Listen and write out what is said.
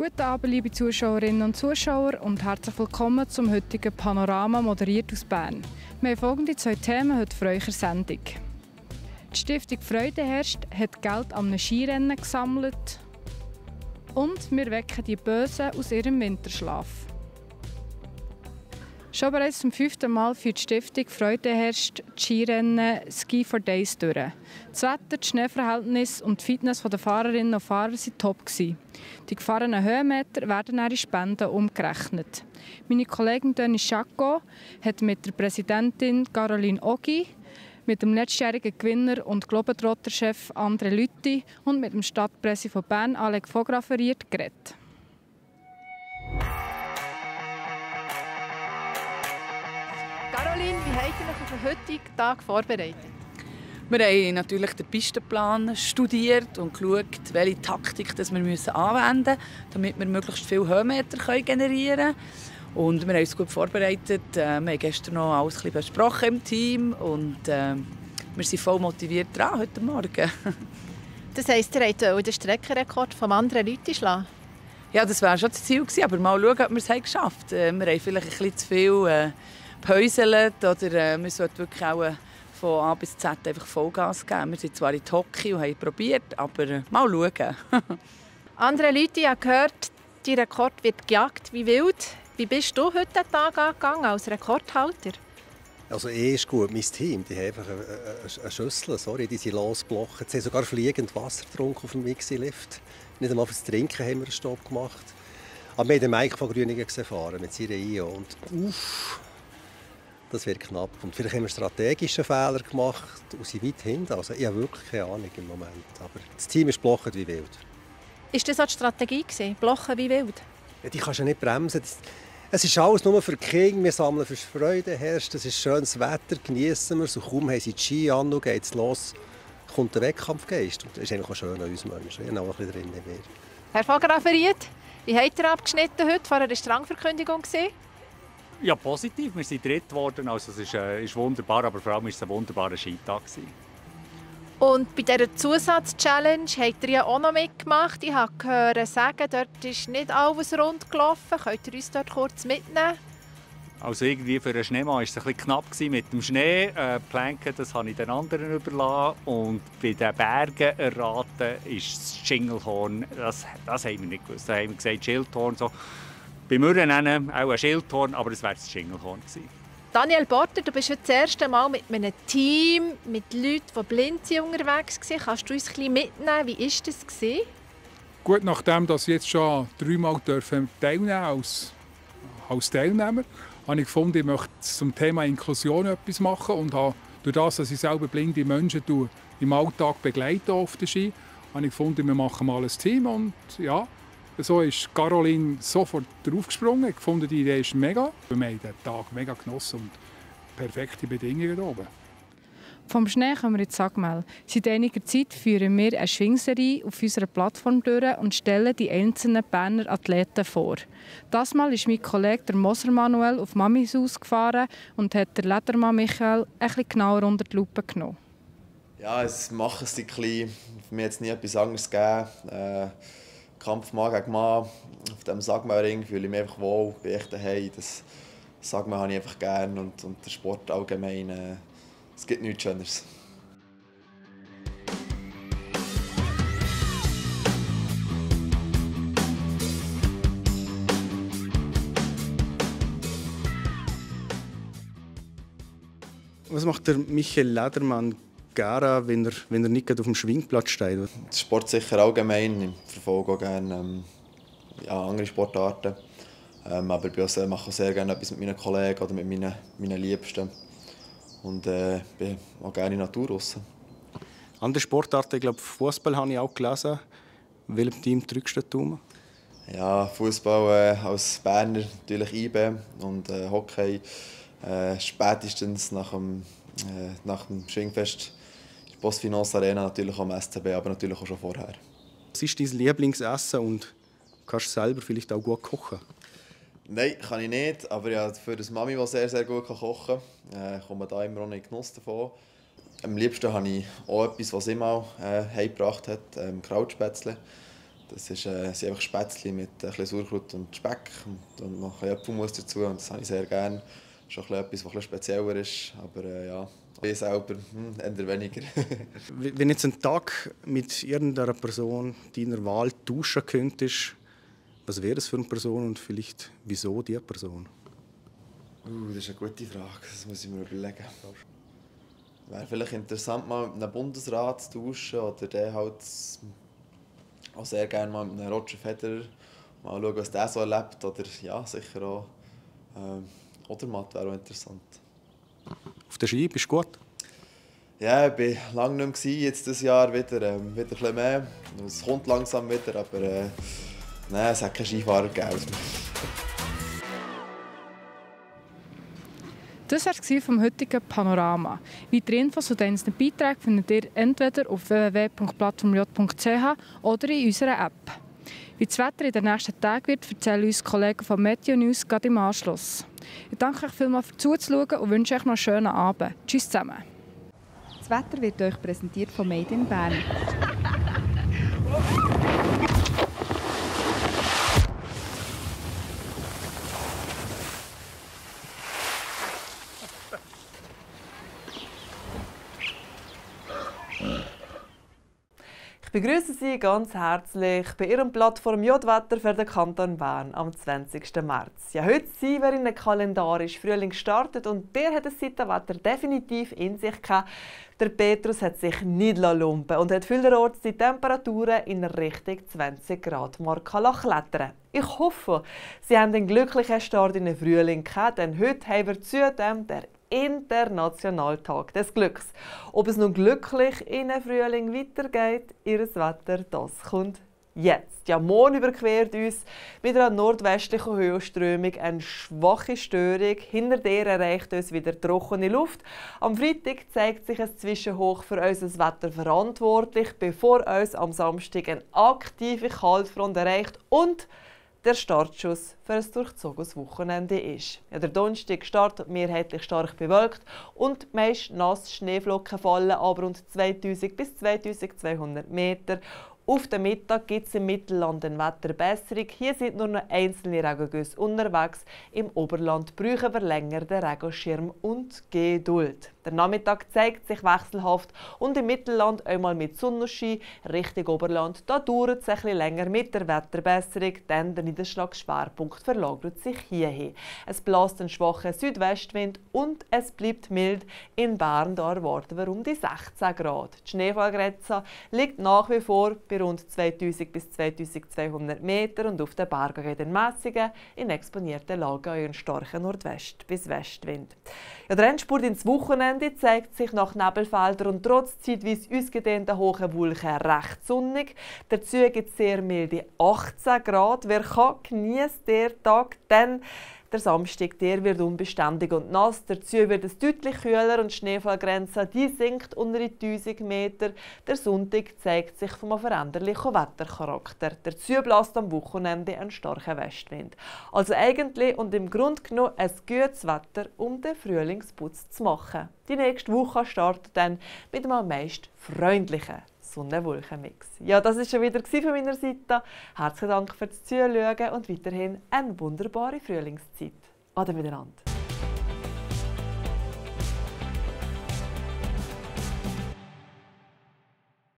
Guten Abend, liebe Zuschauerinnen und Zuschauer, und herzlich willkommen zum heutigen Panorama, moderiert aus Bern. Wir haben folgende zwei Themen heute für eure Sendung. Die Stiftung Freude herrscht hat Geld an einem Skirennen gesammelt und wir wecken die Bösen aus ihrem Winterschlaf. Schon bereits zum 5. Mal führt die Stiftung Freude herrscht die Skirennen Ski for Days durch. Das Wetter, das Schneeverhältnis und die Fitness der Fahrerinnen und Fahrer waren top. Die gefahrenen Höhenmeter werden in Spenden umgerechnet. Meine Kollegin Denis Schacko hat mit der Präsidentin Caroline Ogi, mit dem letztjährigen Gewinner und Globetrotter-Chef André Lüthi und mit dem Stadtpräsident von Bern, Alec Vograferiert, geredet. Caroline, wie habt ihr euch auf den heutigen Tag vorbereitet? Wir haben natürlich den Pistenplan studiert und geschaut, welche Taktik wir anwenden müssen, damit wir möglichst viele Höhenmeter generieren können. Und wir haben uns gut vorbereitet. Wir haben gestern noch alles ein bisschen besprochen im Team und wir sind voll motiviert dran heute Morgen. Das heisst, ihr wollt den Streckenrekord vom anderen Leuten schlagen? Ja, das wäre schon das Ziel gewesen, aber mal schauen, ob wir es geschafft haben. Wir haben vielleicht ein bisschen zu viel gehäuselt oder wir sollten wirklich auch von A bis Z einfach Vollgas geben. Wir sind zwar in Hockey und haben probiert, aber mal schauen. Andere Leute haben gehört, dein Rekord wird gejagt wie wild. Wie bist du heute den Tag angegangen als Rekordhalter? Also ist gut, mein Team, die haben einfach eine Schüssel, die sind losgeblochen. Sie haben sogar fliegend Wasser getrunken auf dem Mixi-Lift. Nicht einmal fürs Trinken haben wir einen Stopp gemacht. Aber wir haben den Mike von Grüningen gefahren mit seiner IO und das wird knapp. Und vielleicht haben wir strategische Fehler gemacht und sind weit hinten. Also ich habe wirklich keine Ahnung im Moment. Aber das Team ist blochend wie wild. Ist das auch die Strategie gewesen? Blochen wie wild? Ja, die kannst du nicht bremsen. Es ist alles nur für die Kinder. Wir sammeln für Freude herrscht. Es ist schönes Wetter, genießen wir es. Und kaum haben sie die Ski an und geht es los, kommt der Wettkampfgeist. Und das ist eigentlich auch schön an uns Menschen. Wir haben auch ein bisschen drin in mir. Herr Vograferiert, wie habt ihr abgeschnitten heute? Vorher war Rangverkündigung. Ja, positiv. Wir sind dritt geworden. Also, es ist wunderbar, aber vor allem war es ein wunderbarer Skitag. Und bei dieser Zusatz-Challenge habt ihr ja auch noch mitgemacht. Ich habe gehört sagen, dort ist nicht alles rund gelaufen. Könnt ihr uns dort kurz mitnehmen? Also irgendwie für einen Schneemann war es ein bisschen knapp mit dem Schnee. Planken, das habe ich den anderen überlassen. Und bei den Bergen erraten ist das Schingelhorn. Das haben wir nicht gewusst. Da haben wir gesagt, Schildhorn. So. Bei Mürren nennen auch ein Schildhorn, aber das wäre das Schingelhorn gewesen. Daniel Porter, du bist heute das erste Mal mit einem Team, mit Leuten, die blind sind, unterwegs gewesen. Kannst du uns ein bisschen mitnehmen? Wie war das? Gut, nachdem ich jetzt schon 3 Mal teilnehmen als Teilnehmer, habe ich gefunden, ich möchte zum Thema Inklusion etwas machen und habe, durch das, dass ich selber blinde Menschen im Alltag begleite auf der Ski, habe ich gefunden, wir machen mal ein Team und ja, so ist Caroline sofort draufgesprungen. Ich fand, die Idee ist mega. Wir haben den Tag mega genossen und perfekte Bedingungen hier oben. Vom Schnee kommen wir in die Sagmel. Seit einiger Zeit führen wir eine Schwingserie auf unserer Plattform durch und stellen die einzelnen Berner Athleten vor. Das Mal ist mein Kollege der Moser Manuel auf Mamis Haus gefahren und hat der Ledermann Michael etwas genauer unter die Lupe genommen. Ja, es macht es ein bisschen. Für mich hat es nie etwas anderes gegeben. Kampf Mann gegen Mann. Auf diesem Sagmelring fühle ich mich einfach wohl, bin echt daheim. Das Sagmel habe ich einfach gerne und der Sport allgemein. Es gibt nichts Schöneres. Was macht der Michael Ledermann gerne, wenn er nicht auf dem Schwingplatz steht? Sport sicher allgemein. Ich verfolge auch gerne andere Sportarten. Aber ich mache auch sehr gerne etwas mit meinen Kollegen oder mit meinen Liebsten. Und bin auch gerne in der Natur raus. Andere Sportarten, ich glaube Fußball habe ich auch gelesen. Welchem Team drückst du? Ja, Fußball als Berner natürlich IB und Hockey spätestens nach dem Schwingfest in der Postfinance Arena natürlich auch am SCB, aber natürlich auch schon vorher. Was ist dein Lieblingsessen und kannst du selber vielleicht auch gut kochen? Nein, kann ich nicht, aber ja, für das Mami, die sehr, sehr gut kochen kann, kommt da immer noch in den Genuss davon. Am liebsten habe ich auch etwas, was sie mal heimgebracht hat, Krautspätzle. Das sind einfach Spätzle mit ein bisschen Sauerkraut und Speck und noch ein bisschen Apfelmus dazu. Und das habe ich sehr gerne. Schon etwas, was etwas spezieller ist, aber ja, ich selber eher weniger. Wenn jetzt ein Tag mit irgendeiner Person deiner Wahl tauschen könntest, was wäre das für eine Person und vielleicht wieso diese Person? Das ist eine gute Frage, das muss ich mir überlegen. Wäre vielleicht interessant, mal mit einem Bundesrat zu tauschen oder der halt auch sehr gerne mal mit einem Roger Federer mal schauen, was der so erlebt. Oder ja, sicher auch Odermatt wäre auch interessant. Auf der Ski bist du gut? Ja, ich war lange nicht mehr, jetzt dieses Jahr wieder ein bisschen mehr. Es kommt langsam wieder, aber nein, es hat keinen Skifahrer gegeben. Das war es vom heutigen Panorama. Weitere Infos zu diesen Beiträgen findet ihr entweder auf www.plattformj.ch oder in unserer App. Wie das Wetter in den nächsten Tagen wird, erzählen uns Kollegen von Meteo News gerade im Anschluss. Ich danke euch vielmals für Zuzuschauen und wünsche euch noch einen schönen Abend. Tschüss zusammen. Das Wetter wird euch präsentiert von Made in Bern. Ich begrüße Sie ganz herzlich bei Ihrem Plattform J-Wetter für den Kanton Bern am 20. März. Ja, heute sind wir in den kalendarisch Frühling gestartet und der hat das Seitenwetter definitiv in sich gehabt. Der Petrus hat sich nicht lumpen und hat vielerorts die Temperaturen in Richtung 20 Grad Marke klettern. Ich hoffe, Sie haben einen glücklichen Start in den Frühling gehabt, denn heute haben wir zudem der Internationaltag des Glücks. Ob es nun glücklich in den Frühling weitergeht, ihr Wetter, das kommt jetzt. Ja, morgen überquert uns mit einer nordwestlichen Höhenströmung eine schwache Störung. Hinter der erreicht uns wieder trockene Luft. Am Freitag zeigt sich ein Zwischenhoch für unser Wetter verantwortlich, bevor uns am Samstag eine aktive Kaltfront erreicht und der Startschuss für ein durchzogenes Wochenende ist. Ja, der Donnerstag startet mehrheitlich stark bewölkt und meist nasse Schneeflocken fallen aber rund 2000 bis 2200 Meter. Auf den Mittag gibt es im Mittelland eine Wetterbesserung. Hier sind nur noch einzelne Regengüsse unterwegs. Im Oberland brauchen wir länger den Regenschirm und Geduld. Der Nachmittag zeigt sich wechselhaft und im Mittelland einmal mit Sonnenschein. Richtung Oberland da dauert es etwas länger mit der Wetterbesserung, denn der Niederschlagsschwerpunkt verlagert sich hierhin. Es bläst einen schwachen Südwestwind und es bleibt mild. In Bern da erwarten wir um die 16 Grad. Die Schneefallgrenze liegt nach wie vor bei rund 2000 bis 2200 Meter und auf den Bergen in den Messungen in exponierten Lagen einen starken Nordwest- bis Westwind. Ja, der Endspurt ins Wochenende zeigt sich nach Nebelfeldern und trotz zeitweise ausgedehnten hohen Wolken recht sonnig. Dazu gibt es sehr milde 18 Grad. Wer kann, genießt den Tag, denn der Samstag der wird unbeständig und nass. Dazu wird es deutlich kühler und die Schneefallgrenze die sinkt unter die 1000 Meter. Der Sonntag zeigt sich vom veränderlichen Wettercharakter. Dazu bläst am Wochenende ein starker Westwind. Also eigentlich und im Grunde genommen ein gutes Wetter, um den Frühlingsputz zu machen. Die nächste Woche startet dann mit einem am meisten freundlichen Sonne-Wolken-Mix. Ja, das war schon wieder von meiner Seite. Herzlichen Dank fürs Zuschauen und weiterhin eine wunderbare Frühlingszeit. Ade miteinander.